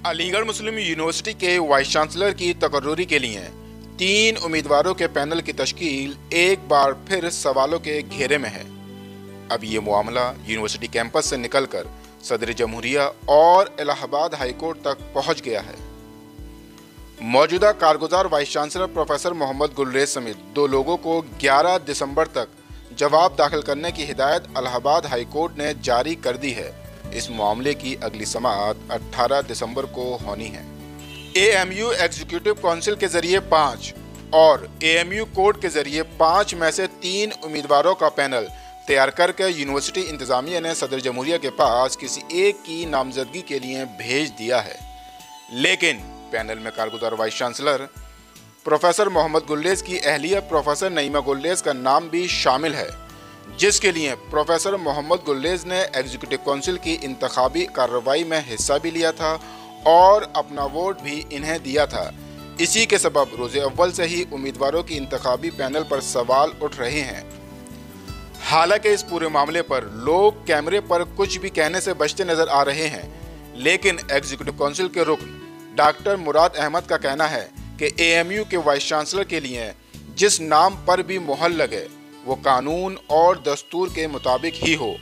अलीगढ़ मुस्लिम university के vice chancellor की तकर्रुरी के लिए 3 उम्मीदवारों के पैनल की तश्कील एक बार फिर सवालों के घेरे में है। अब ये मामला यूनिवर्सिटी कैंपस से निकलकर सदर जमहूरिया और इलाहाबाद हाईकोर्ट तक पहुंच गया है। मौजूदा कारगुजार vice chancellor professor Mohammad Gulrez समेत 2 लोगों को 11 दिसंबर तक जवाब दाखिल करने की हिदायत इलाहाबाद हाईकोर्ट ने जारी कर दी है। इस मामले की अगली समाअत 18 दिसंबर को होनी है। एएमयू एग्जीक्यूटिव काउंसिल के जरिए 5 और एएमयू कोर्ट के जरिए 5 में से 3 उम्मीदवारों का पैनल तैयार करके यूनिवर्सिटी इंतजामिया ने सदर जमहूरिया के पास किसी एक की नामजदगी के लिए भेज दिया है। लेकिन पैनल में कारगुजार vice chancellor professor Mohammad Gulrez की अहलिया प्रोफेसर नईमा गुलरेज का नाम भी शामिल है, जिसके लिए प्रोफेसर मोहम्मद गुलरेज ने एग्जीक्यूटिव काउंसिल की इंतखाबी कार्रवाई में हिस्सा भी लिया था और अपना वोट भी इन्हें दिया था। इसी के सबब रोज़े अव्वल से ही उम्मीदवारों की इंतखाबी पैनल पर सवाल उठ रहे हैं। हालांकि इस पूरे मामले पर लोग कैमरे पर कुछ भी कहने से बचते नजर आ रहे हैं, लेकिन एग्जीक्यूटिव काउंसिल के रुकन डॉक्टर मुराद अहमद का कहना है कि एएमयू के वाइस चांसलर के लिए जिस नाम पर भी मोहर लगे वो कानून और दस्तूर के मुताबिक ही हो,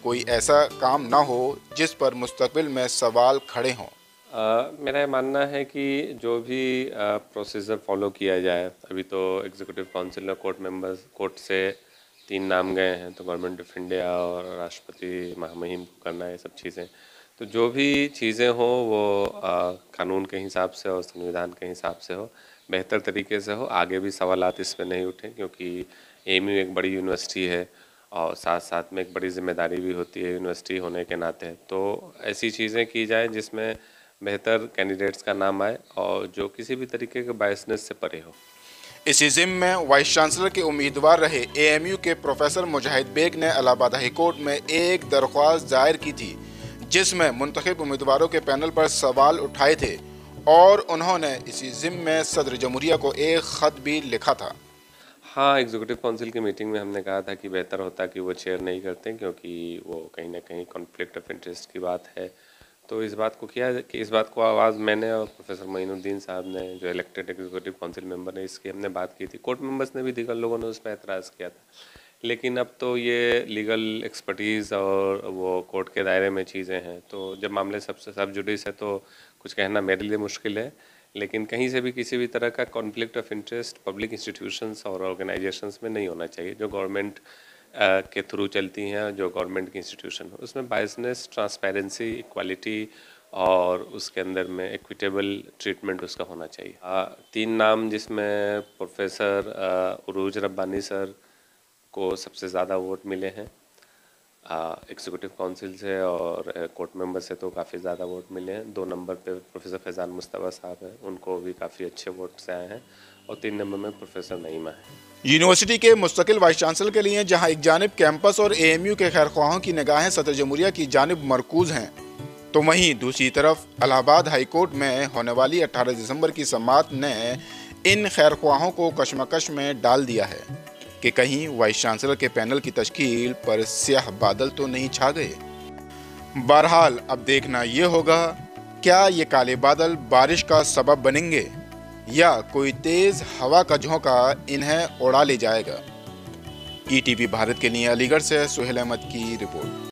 कोई ऐसा काम ना हो जिस पर मुस्तकबिल में सवाल खड़े हों। मेरा मानना है कि जो भी प्रोसीजर फॉलो किया जाए, अभी तो एग्जीक्यूटिव काउंसिल और कोर्ट मेंबर्स कोर्ट से 3 नाम गए हैं, तो गवर्नमेंट ऑफ इंडिया और राष्ट्रपति महामहिम को करना है, ये सब चीज़ें। तो जो भी चीज़ें हों वो कानून के हिसाब से और संविधान के हिसाब से हो, बेहतर तरीके से हो। आगे भी सवालात इस पर नहीं उठें, क्योंकि एएमयू एक बड़ी यूनिवर्सिटी है और साथ साथ में एक बड़ी जिम्मेदारी भी होती है यूनिवर्सिटी होने के नाते। तो ऐसी चीज़ें की जाए जिसमें बेहतर कैंडिडेट्स का नाम आए और जो किसी भी तरीके के बायसनेस से परे हो। इसी जिम्मे में वाइस चांसलर के उम्मीदवार रहे एएमयू के प्रोफेसर मुजाहिद बेग ने इलाहाबाद हाईकोर्ट में एक दरख्वास्त दायर की थी, जिसमें मुंतखब उम्मीदवारों के पैनल पर सवाल उठाए थे और उन्होंने इसी जिम्मे में सदर जमहूरिया को एक ख़त भी लिखा था। हाँ, एग्जीक्यूटिव काउंसिल की मीटिंग में हमने कहा था कि बेहतर होता कि वो चेयर नहीं करते, क्योंकि वो कहीं ना कहीं कॉन्फ्लिक्ट ऑफ इंटरेस्ट की बात है। तो इस बात को किया कि इस बात को आवाज़ मैंने और प्रोफेसर मोइनुद्दीन साहब ने, जो इलेक्टेड एग्जीक्यूटिव काउंसिल मेंबर है, इसकी हमने बात की थी। कोर्ट मेंबर्स ने भी, दीगर लोगों ने उस पर एतराज़ किया था, लेकिन अब तो ये लीगल एक्सपर्टीज़ और वो कोर्ट के दायरे में चीज़ें हैं। तो जब मामले सबसे सब जुडिस है तो कुछ कहना मेरे लिए मुश्किल है, लेकिन कहीं से भी किसी भी तरह का conflict of interest public institutions और ऑर्गेनाइजेशंस में नहीं होना चाहिए जो गवर्नमेंट के थ्रू चलती हैं, जो गवर्नमेंट की इंस्टीट्यूशन है। उसमें बायसनेस, ट्रांसपेरेंसी, इक्वालिटी और उसके अंदर में इक्विटेबल ट्रीटमेंट उसका होना चाहिए। 3 नाम जिसमें प्रोफेसर उरूज रब्बानी सर को सबसे ज़्यादा वोट मिले हैं एग्जीक्यूटिव काउंसिल से, और कोर्ट मेंबर से तो काफ़ी ज़्यादा वोट मिले हैं। 2 नंबर पे प्रोफेसर फैज़ान मुस्तफ़ा साहब हैं, उनको भी काफ़ी अच्छे वोट से आए हैं, और 3 नंबर में प्रोफेसर नईमा है। यूनिवर्सिटी के मुस्तकिल वाइस चांसलर के लिए जहां एक जानिब कैंपस और एएमयू के खैरख्वाहों की निगाहें सदर जमहूरिया की जानिब मरकूज हैं, तो वहीं दूसरी तरफ इलाहाबाद हाईकोर्ट में होने वाली 18 दिसंबर की समाअत ने इन खैरख्वाहों को कशमकश में डाल दिया है कि कहीं वाइस चांसलर के पैनल की तश्कील पर स्याह बादल तो नहीं छा गए। बहरहाल अब देखना ये होगा, क्या ये काले बादल बारिश का सबब बनेंगे या कोई तेज हवा का झोंका इन्हें उड़ा ले जाएगा। ईटीवी भारत के लिए अलीगढ़ से सुहेल अहमद की रिपोर्ट।